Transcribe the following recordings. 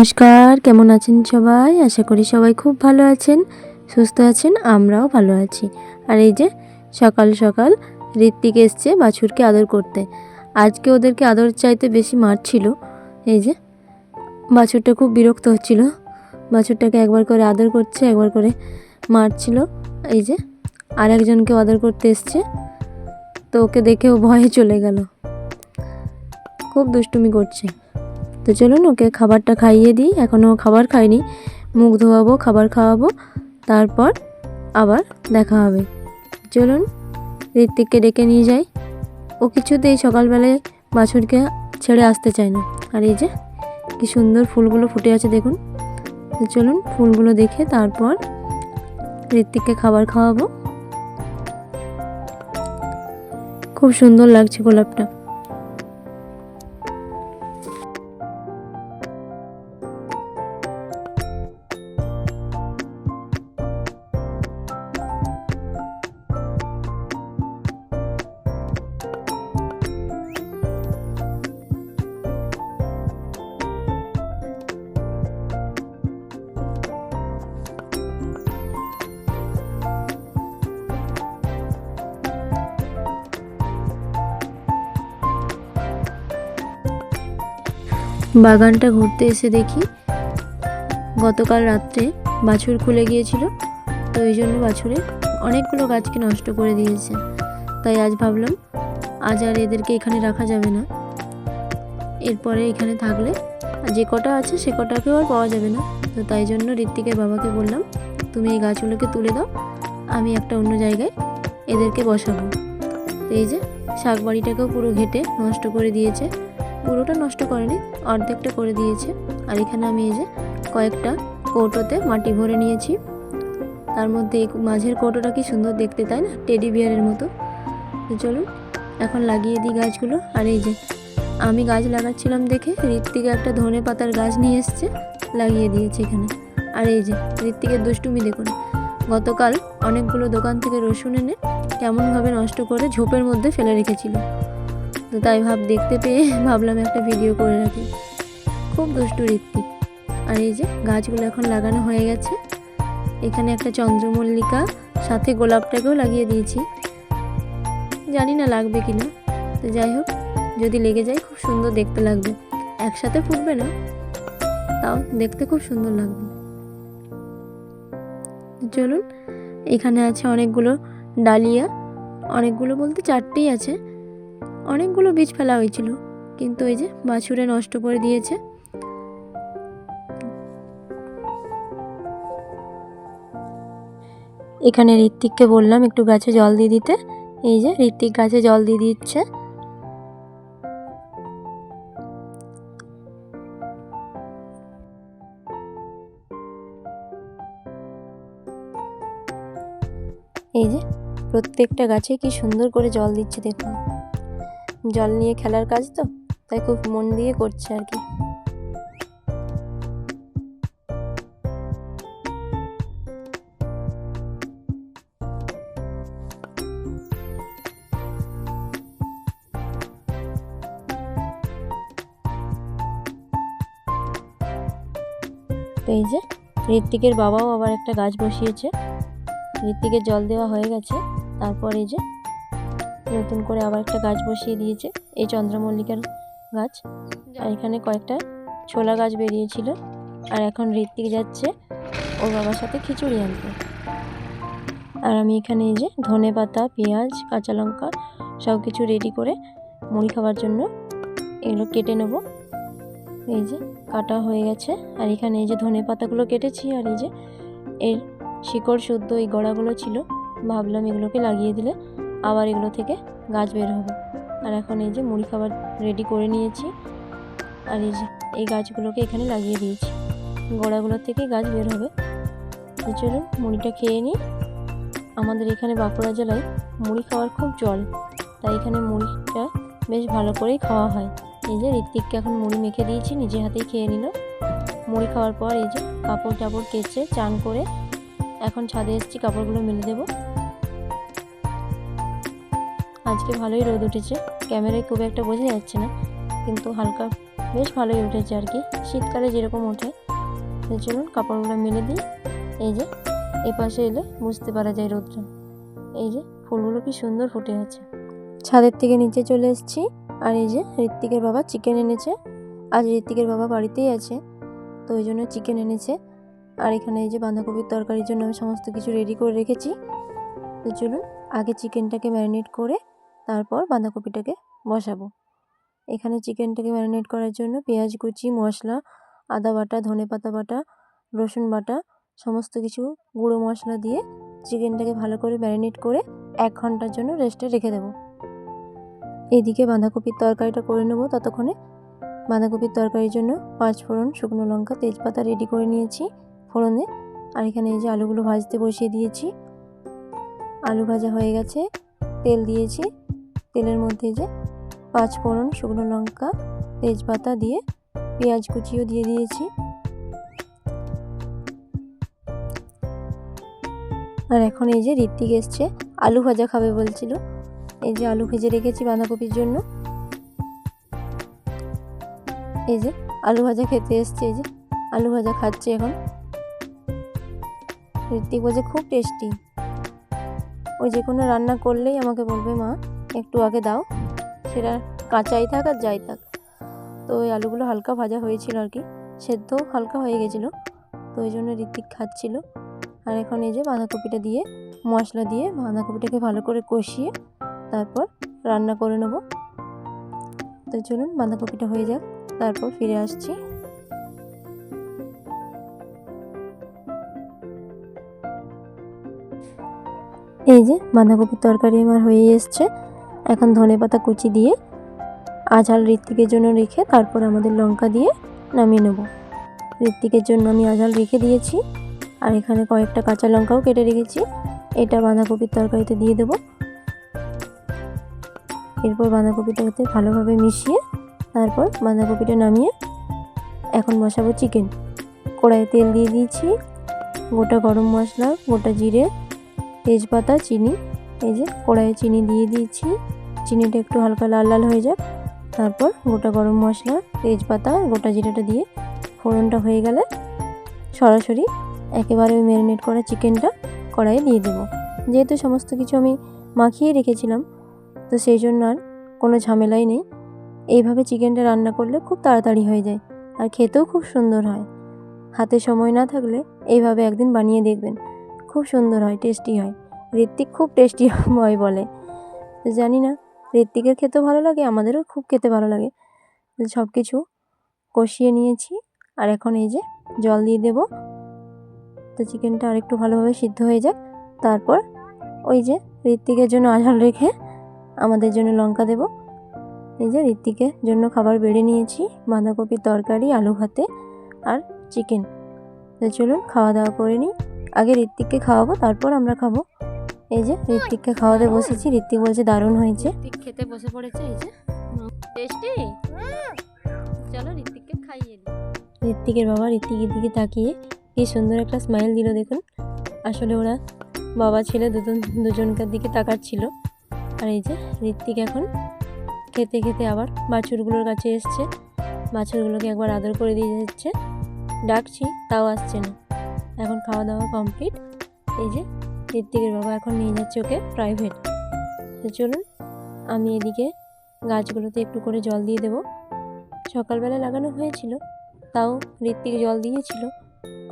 নমস্কার, কেমন আছেন সবাই? আশা করি সবাই খুব ভালো আছেন, সুস্থ আছেন। আমরাও ভালো আছি। আর এই যে সকাল সকাল ঋত্বিক এসছে বাছুরকে আদর করতে। আজকে ওদেরকে আদর চাইতে বেশি মারছিল। এই যে বাছুরটা খুব বিরক্ত হচ্ছিল, বাছুরটাকে একবার করে আদর করছে, একবার করে মারছিল। এই যে আর একজনকে আদর করতে এসছে, তো ওকে দেখে ও ভয়ে চলে গেল, খুব দুষ্টুমি করছে। তো চলুন ওকে খাবারটা খাইয়ে দিই। এখনও খাবার খায়নি, মুখ ধোয়াবো, খাবার খাওয়াবো, তারপর আবার দেখা হবে। চলুন ঋত্বিককে ডেকে নিয়ে যাই। ও কিছুতেই সকালবেলায় বাছুরকে ছেড়ে আসতে চায় না। আর এই যে কি সুন্দর ফুলগুলো ফুটে আছে দেখুন। তো চলুন ফুলগুলো দেখে তারপর ঋত্বিককে খাবার খাওয়াবো। খুব সুন্দর লাগছে গোলাপটা। বাগানটা ঘুরতে এসে দেখি গতকাল রাত্রে বাছুর খুলে গিয়েছিল, তো এই জন্য বাছুরে অনেকগুলো গাছকে নষ্ট করে দিয়েছে। তাই আজ ভাবলাম আজ আর এদেরকে এখানে রাখা যাবে না, এরপরে এখানে থাকলে যে কটা আছে সে কটাকেও আর পাওয়া যাবে না। তো তাই জন্য ঋত্বিকের বাবাকে বললাম, তুমি এই গাছগুলোকে তুলে দাও, আমি একটা অন্য জায়গায় এদেরকে বসাবো। তো এই যে শাক বাড়িটাকেও পুরো ঘেটে নষ্ট করে দিয়েছে, পুরোটা নষ্ট করেনি, অর্ধেকটা করে দিয়েছে। আর এখানে আমি এই যে কয়েকটা কৌটোতে মাটি ভরে নিয়েছি, তার মধ্যে এই মাঝের কৌটোটা কি সুন্দর দেখতে, তাই না? টেডি বিয়ারের মতো। তো চলুন এখন লাগিয়ে দিই গাছগুলো। আর এই যে আমি গাছ লাগাচ্ছিলাম দেখে ঋত্বিকে একটা ধনে পাতার গাছ নিয়ে এসছে, লাগিয়ে দিয়েছে এখানে। আর এই যে ঋত্বিকের দুষ্টুমি দেখুন, গতকাল অনেকগুলো দোকান থেকে রসুন এনে কেমনভাবে নষ্ট করে ঝোপের মধ্যে ফেলে রেখেছিল। তো তাই দেখতে পেয়ে ভাবলাম একটা ভিডিও করে রাখি। খুব দুষ্টু ঋত্বিক। আর এই যে গাছগুলো এখন লাগানো হয়ে গেছে। এখানে একটা চন্দ্রমল্লিকা, সাথে গোলাপটাকেও লাগিয়ে দিয়েছি, জানি না লাগবে কিনা। তো যাই হোক, যদি লেগে যায় খুব সুন্দর দেখতে লাগবে। একসাথে ফুটবে না, তাও দেখতে খুব সুন্দর লাগবে। চলুন এখানে আছে অনেকগুলো ডালিয়া, অনেকগুলো বলতে চারটেই আছে। অনেকগুলো বীজ ফেলা হয়েছিল, কিন্তু এই যে বাছুরে নষ্ট করে দিয়েছে। এখানে ঋত্বিককে বললাম একটু গাছে জল দিয়ে দিতে। এই যে ঋত্বিক গাছে জল দিয়ে দিচ্ছে। এই যে প্রত্যেকটা গাছে কি সুন্দর করে জল দিচ্ছে দেখুন। জল নিয়ে খেলার কাজ তো, তাই খুব মন দিয়ে করছে আর কি। এই যে ঋত্বিকের বাবাও আবার একটা গাছ বসিয়েছে। ঋত্বিকের জল দেওয়া হয়ে গেছে, তারপর এই যে নতুন করে আবার একটা গাছ বসিয়ে দিয়েছে, এই চন্দ্রমল্লিকার গাছ। আর এখানে কয়েকটা ছোলা গাছ বেরিয়েছিল। আর এখন ঋত্বিক যাচ্ছে ওর বাবার সাথে খিচুড়ি আনতে। আর আমি এখানে এই যে ধনে পাতা, পেঁয়াজ, কাঁচা লঙ্কা সব কিছু রেডি করে মুড়ি খাওয়ার জন্য এগুলো কেটে নেব। এই যে কাটা হয়ে গেছে। আর এখানে এই যে ধনে পাতাগুলো কেটেছি, আর এই যে এর শিকড় শুদ্ধ এই গোড়াগুলো ছিল, ভাবলাম এগুলোকে লাগিয়ে দিলে আবার এগুলো থেকে গাছ বের হবে। আর এখন এই যে মুড়ি খাবার রেডি করে নিয়েছি। আর এই যে এই গাছগুলোকে এখানে লাগিয়ে দিয়েছি, গোড়াগুলোর থেকে গাছ বের হবে। তো চলুন মুড়িটা খেয়ে নিই। আমাদের এখানে বাঁকুড়া জেলায় মুড়ি খাওয়ার খুব চল, তাই এখানে মুড়িটা বেশ ভালো করেই খাওয়া হয়। এই যে ঋত্বিককে এখন মুড়ি মেখে দিয়েছি, নিজে হাতেই খেয়ে নিল। মুড়ি খাওয়ার পর এই যে কাপড় টাপড় কেচে চান করে এখন ছাদে এসেছি, কাপড়গুলো মেলে দেবো। আজকে ভালোই রোদ উঠেছে, ক্যামেরায় খুব একটা বোঝা যাচ্ছে না, কিন্তু হালকা বেশ ভালোই উঠেছে আর কি, শীতকালে যেরকম ওঠে। তো চলুন কাপড়গুলো মেলে দিই। এই যে এপাশে এলে বুঝতে পারা যায় রোদটা। এই যে ফুলগুলো কি সুন্দর ফুটে আছে। ছাদের থেকে নিচে চলে এসেছি। আর এই যে ঋত্বিকের বাবা চিকেন এনেছে। আজ ঋত্বিকের বাবা বাড়িতেই আছে, তো ওই জন্য চিকেন এনেছে। আর এখানে এই যে বাঁধাকপির তরকারির জন্য আমি সমস্ত কিছু রেডি করে রেখেছি। তো চলুন আগে চিকেনটাকে ম্যারিনেট করে তারপর বাঁধাকপিটাকে বসাবো। এখানে চিকেনটাকে ম্যারিনেট করার জন্য পেঁয়াজ কুচি, মশলা, আদা বাটা, ধনেপাতা বাটা, রসুন বাটা সমস্ত কিছু গুঁড়ো মশলা দিয়ে চিকেনটাকে ভালো করে ম্যারিনেট করে 1 ঘন্টার জন্য রেস্টে রেখে দেবো। এদিকে বাঁধাকপির তরকারিটা করে নেব। ততক্ষণে বাঁধাকপির তরকারির জন্য 5 ফোড়ন, শুকনো লঙ্কা, তেজপাতা রেডি করে নিয়েছি ফোড়নে। আর এখানে এই যে আলুগুলো ভাজতে বসিয়ে দিয়েছি। আলু ভাজা হয়ে গেছে, তেল দিয়েছি। তেলের মধ্যে যে 5 ফোড়ন, শুকনো লঙ্কা, তেজপাতা দিয়ে পেঁয়াজ কুচিও দিয়ে দিয়েছি। আর এখন এই যে ঋত্বিক এসছে, আলু ভাজা খাবে বলছিল। এই যে আলু ভেজে রেখেছি বাঁধাকপির জন্য। এই যে আলু ভাজা খেতে এসছে, এই যে আলু ভাজা খাচ্ছে এখন। ঋত্বিক বলছে খুব টেস্টি। ওই যে কোনো রান্না করলেই আমাকে বলবে মা একটু আগে দাও, সেটা কাঁচাই থাক আর যাই থাক। তো ওই আলুগুলো হালকা ভাজা হয়েছিল আর কি, সেদ্ধ হালকা হয়ে গেছিলো, তো ওই জন্য ঋত্বিক খাচ্ছিল। আর এখন এই যে বাঁধাকপিটা দিয়ে মশলা দিয়ে বাঁধাকপিটাকে ভালো করে কষিয়ে তারপর রান্না করে নেব। তো চলুন বাঁধাকপিটা হয়ে যাক, তারপর ফিরে আসছি। এই যে বাঁধাকপির তরকারি আমার হয়ে এসছে। এখন ধনেপাতা কুচি দিয়ে আঝাল ঋত্বিকের জন্য রেখে তারপর আমাদের লঙ্কা দিয়ে নামিয়ে নেব। ঋত্বিকের জন্য আমি আঝাল রেখে দিয়েছি। আর এখানে কয়েকটা কাঁচা লঙ্কাও কেটে রেখেছি, এটা বাঁধাকপির তরকারিতে দিয়ে দেব। এরপর বাঁধাকপিটাকে ভালোভাবে মিশিয়ে তারপর বাঁধাকপিটা নামিয়ে এখন বসাবো চিকেন। কড়াইয়ে তেল দিয়ে দিয়েছি, গোটা গরম মশলা, গোটা জিরে, তেজপাতা, চিনি। এই যে কড়াইয়ে চিনি দিয়ে দিয়েছি, চিনিটা একটু হালকা লাল লাল হয়ে যাক, তারপর গোটা গরম মশলা, তেজপাতা, গোটা জিরেটা দিয়ে ফোড়নটা হয়ে গেলে সরাসরি একেবারে ওই ম্যারিনেট করা চিকেনটা কড়াইয়ে দিয়ে দেবো। যেহেতু সমস্ত কিছু আমি মাখিয়ে রেখেছিলাম, তো সেই জন্য আর কোনো ঝামেলাই নেই। এইভাবে চিকেনটা রান্না করলে খুব তাড়াতাড়ি হয়ে যায় আর খেতেও খুব সুন্দর হয়। হাতে সময় না থাকলে এইভাবে একদিন বানিয়ে দেখবেন, খুব সুন্দর হয়, টেস্টি হয়। ঋত্বিক খুব টেস্টি হয় বলে। তো জানি না, ঋত্বিকের খেতেও ভালো লাগে, আমাদেরও খুব খেতে ভালো লাগে। সব কিছু কষিয়ে নিয়েছি আর এখন এই যে জল দিয়ে দেব। তো চিকেনটা আরেকটু ভালোভাবে সিদ্ধ হয়ে যাক, তারপর ওই যে ঋত্বিকের জন্য আঝাল রেখে আমাদের জন্য লঙ্কা দেব। এই যে ঋত্বিকের জন্য খাবার বেড়ে নিয়েছি, বাঁধাকপির তরকারি, আলু ভাতে আর চিকেন। তো চলুন খাওয়া দাওয়া করে নিই। আগে ঋত্বিককে খাওয়াবো, তারপর আমরা খাবো। এই যে ঋত্বিককে খাওয়াতে বসেছি, ঋত্বিক বলছে দারুণ হয়েছে। ঋত্বিক খেতে বসে পড়েছে। এই যে টেস্টি, চলো ঋত্বিককে খাইয়ে দিই। ঋত্বিকের বাবা ঋত্বিকের দিকে তাকিয়ে কি সুন্দর একটা স্মাইল দিল দেখুন। আসলে ওরা বাবা ছেলে দুজনকার দিকে তাকাচ্ছিল। আর এই যে ঋত্বিক এখন খেতে খেতে আবার বাছুরগুলোর কাছে এসছে, বাছুরগুলোকে একবার আদর করে দিয়ে যাচ্ছে। ডাকছি তাও আসছে না। এখন খাওয়া দাওয়া কমপ্লিট। এই যে ঋত্বিকের বাবা এখন নিয়ে যাচ্ছে ওকে প্রাইভেট। তো চলুন আমি এদিকে গাছগুলোতে একটু করে জল দিয়ে দেব। সকালবেলা লাগানো হয়েছিল, তাও ঋত্বিক জল দিয়েছিল,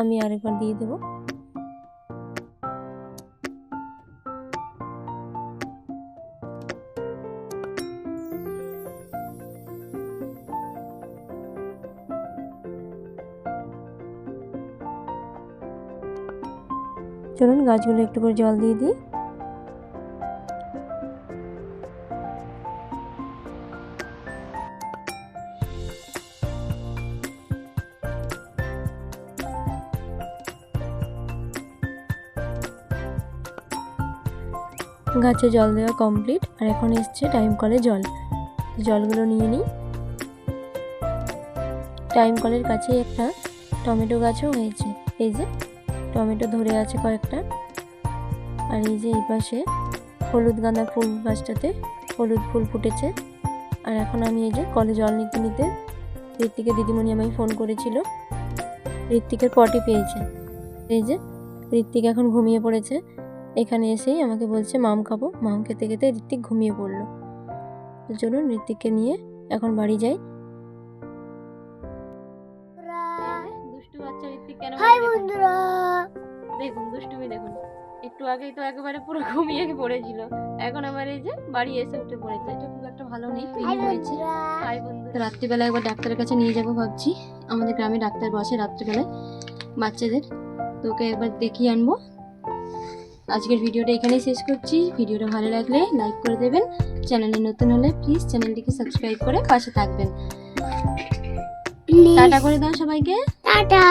আমি আরেকবার দিয়ে দেব। চলুন গাছগুলো একটু করে জল দিয়ে দিই। গাছে জল দেওয়া কমপ্লিট। আর এখন এসছে টাইম কলে জল, জলগুলো নিয়ে নিই। টাইম কলের কাছে একটা টমেটো গাছও হয়েছে, এই যে টমেটো ধরে আছে কয়েকটা। আর এই যে এই পাশে হলুদ গাঁদা ফুল গাছটাতে হলুদ ফুল ফুটেছে। আর এখন আমি এই যে কলে জল নিতে নিতে ঋত্বিকের দিদিমণি আমায় ফোন করেছিল। ঋত্বিকের পটি পেয়েছে। এই যে ঋত্বিক এখন ঘুমিয়ে পড়েছে। এখানে এসেই আমাকে বলছে মাম খাবো। মাম খেতে খেতে ঋত্বিক ঘুমিয়ে পড়লো। তো চলুন ঋত্বিককে নিয়ে এখন বাড়ি যাই। দুষ্টু বাচ্চা ঋত্বিক কেন দেখুন দুষ্টুমি দেখুন। একটু আগেই তো একেবারে পুরো ঘুমিয়ে পড়েছিল, এখন আবার এই যে বাড়ি এসে উঠে পড়েছে। এটা খুব একটা ভালো নেই, হয়েছে। হাই বন্ধু, রাত্রিবেলা একবার ডাক্তারের কাছে নিয়ে যাবো ভাবছি। আমাদের গ্রামে ডাক্তার বসে রাত্রিবেলায় বাচ্চাদের, তো ওকে একবার দেখিয়ে আনবো। আজকের ভিডিওটা এখানেই শেষ করছি। ভিডিওটা ভালো লাগলে লাইক করে দেবেন, চ্যানেলে নতুন হলে প্লিজ চ্যানেলটিকে সাবস্ক্রাইব করে পাশে থাকবেন। টাটা করে দাও সবাইকে। টাটা।